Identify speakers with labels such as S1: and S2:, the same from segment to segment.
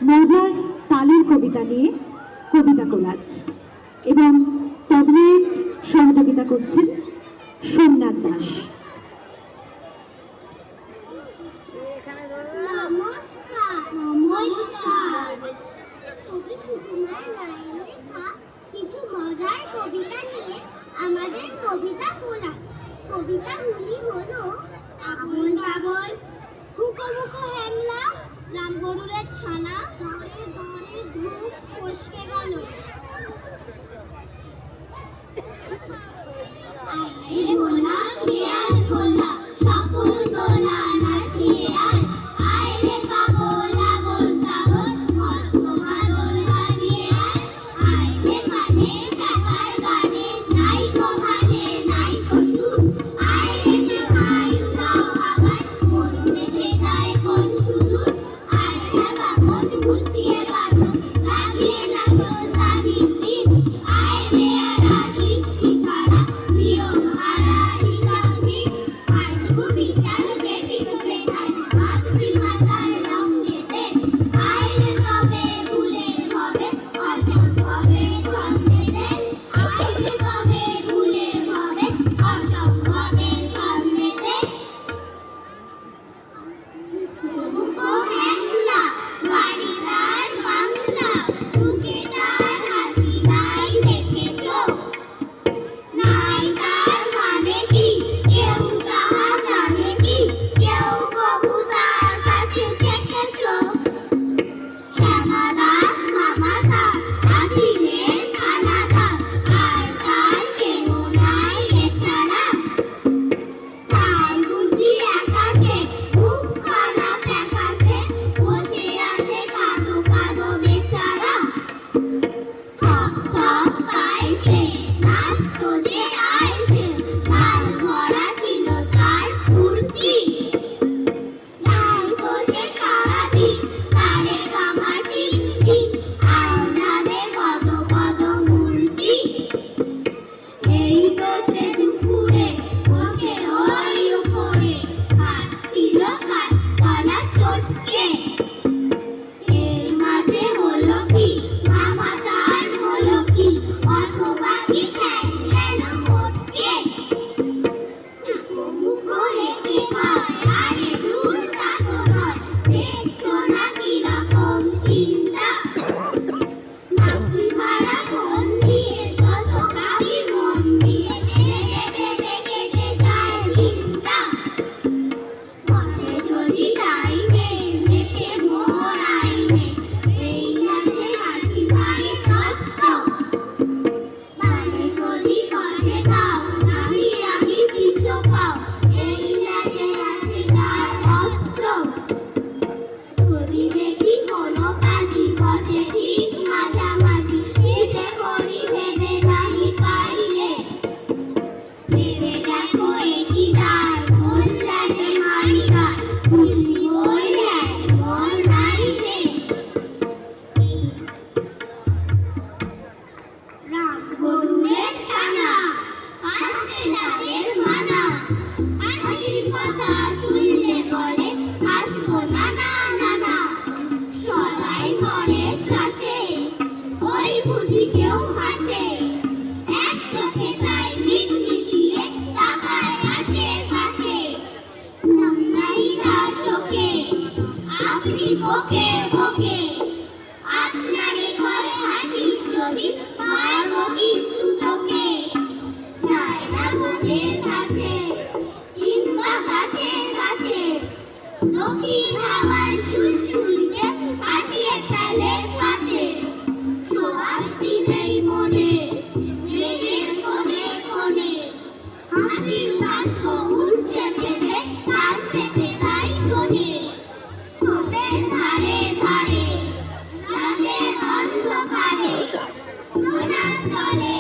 S1: মজার তালের কবিতা নিয়ে কবিতা কোলাজ এবং তবলায় সহযোগিতা করছেন সোমনাথ দাস।
S2: কিছু মজার কবিতা নিয়ে আমাদের কবিতা কোলাজ। কবিতাগুলি হলো আবল বাবল, হুকো হুকো হ্যাংলা, রাম গরুরের ছানা, দরে দরে ধূপ ফসকে গেল, আরে ভোলা খেয়াল খোলা, সকল তোলা নাচিয়ে আয়, আয় রে পাগল আবল তাবল, মস্ত মাদল বাজিয়ে আয়, আয় রে কানে টাকার গানে, নাই গো ভানে নাই গো সুর, আয় রে যে ভাই উদাও আবার, মন ভেসে যায় কোন সুদূর, আয় রে বাবল গুছিয়ে বাঁধো, জাগিয়ে নাচো তালিম দিন, আয় রে আড়া সৃষ্টি ছাড়া, নিয়ম হারা হিসাবিক, আজগো বিচার বেটি করে ঠাই, মাতৃ মাতার রং যেতে, আয় রে তবে ভুলের হবে, অসম্ভবে ছন্দেতে, আয় রে তবে ভুলের হবে, অসম্ভবে ছন্দেতে। হুকো হ্যাংলা, বাড়ি তার বাংলা, বুকে তার হাসি নাই দেখেছো, নাই তার মানে কি কেউ তাহা জানে কি, কেউ কবু তার কাছে থেকেছো, শ্যামা দাস মামা তার আধীনে থানাদার, আর তার কেহ নাই এছাড়া, তাই বুঝি আকাশে মুখখানা ফ্যাকাশে, বসে আছে কাঁদো কাঁদো বেচারা, থক থক পাইছে নাচতো যে আইছে, গাল ভরা ছিল তার ফুর্তি, নাই তো সে সারাদিন সারে গামা টিং টিং, আহ্লাদে কত কত মূর্তি, এই তো সে দুপুরে বসে ওই উপরে খাচ্ছিল কাঁচকলা চটকে, এর মাঝে হলো কি মামা তার হলো কি, অথবা কি ঠ্যাং গেল মোটকে, মুখো হেঁকে কয় আরে দূর তা তো নয়, দেখছো না কিরকম চিন্তা, মাছি মারা মন দিয়ে যত ভাবি মন দিয়ে, কেটে কেটে কেটে যায় দিনটা, বসে যদি টাইমে দেখে মোর আইনে, এই নাচে মাছি মারে কষ্ট, মানে যদি বসে দাও নাহি আমি পিছু পাও, এই নাচে আছে তার অস্ত্র, যদি দেখি কোনো কাজী বসে ঠিক মাঝামাঝি, নিজে করি ভেবে নাহি পাইলে, ভেবে দেখো একই দার মোল্লা যে মারিগার, ভুলি বললে মোর নাই রে, রাম গরুরের ছানা, আসতে তাদের মানা, হাসির কথা শুনলে বলে হাসবো না না না না, সদাই ঘরে চাষে ওই বুঝি কেউ হাসে, এক চোখে তাই মিটমিটিয়ে তাকায় আশেপাশে, নামনাই তার চোখে আপনি বকে বকে, আপনারে কয় হাসিস যদি মারবো কিন্তু তোকে, যায় না মনের কাছে কিংবা গাছের কাছে, দক্ষিণ হাওয়ার সুলসুলিতে ভাসিয়ে ফেলে পাশে, স্বস্তি নেই মনে মেঘের কোণে কোণে, হাসির বাষ্প উঠছে পেতে কান পেতে তাই শোনে, ছোপের ধারে ধারে রাতের অন্ধকারে জোনাক চলে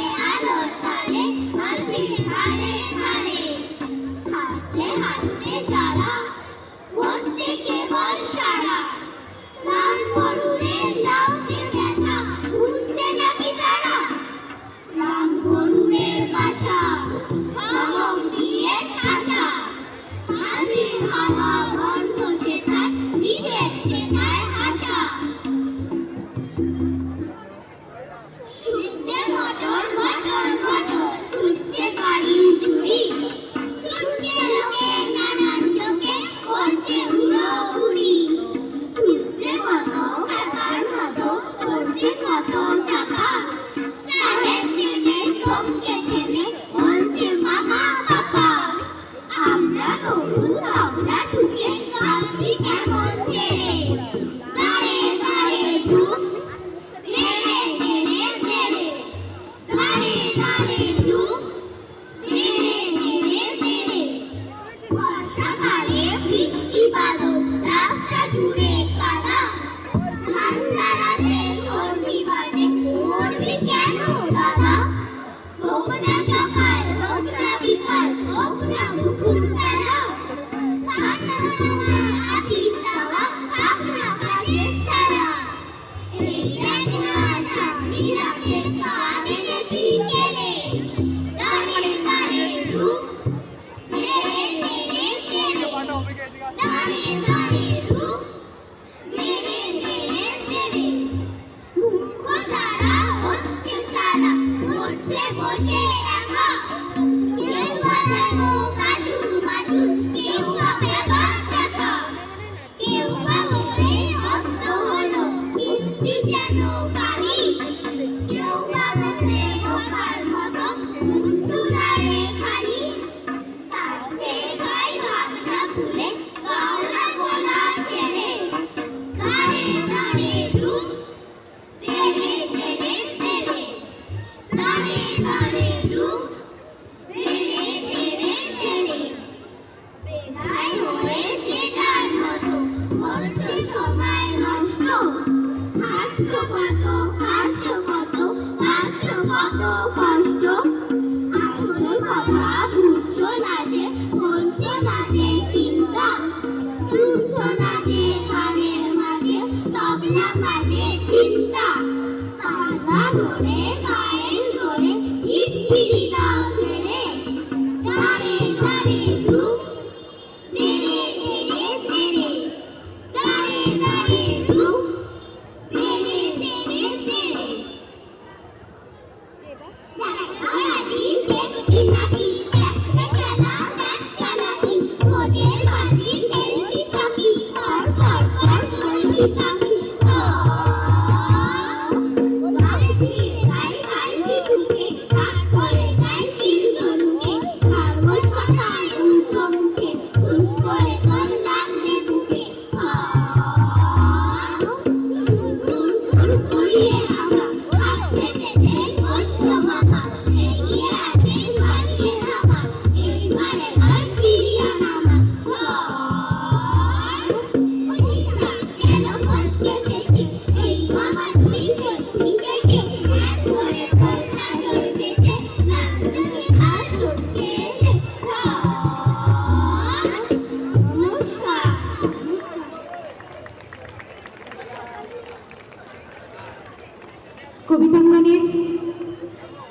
S2: ছুটি যেন পারি কেউ বা বসে বোকার মতো মুন্ডু নাড়ে খালি তার সে ভাই ভাবনা ভুলে গাওয়া গলা ছেড়ে গাড়ে গাড়ে রূপ তেরে তেরে তেরে গাড়ে গাড়ে রূপ তেরে তেরে তেরে বেজায় হয়েছে যার মতো করছে সময় নষ্ট খাচ্ছ কত খাচ্ছ কত পাচ্ছ কত কষ্ট আসল কথা বুঝছো না যে করছো না যে চিন্তা শুনছো না যে কানের মাঝে তবলা বাজে চিন্তা পাল্লা ধরে গায়ের জোরে ইট ফিরি দাও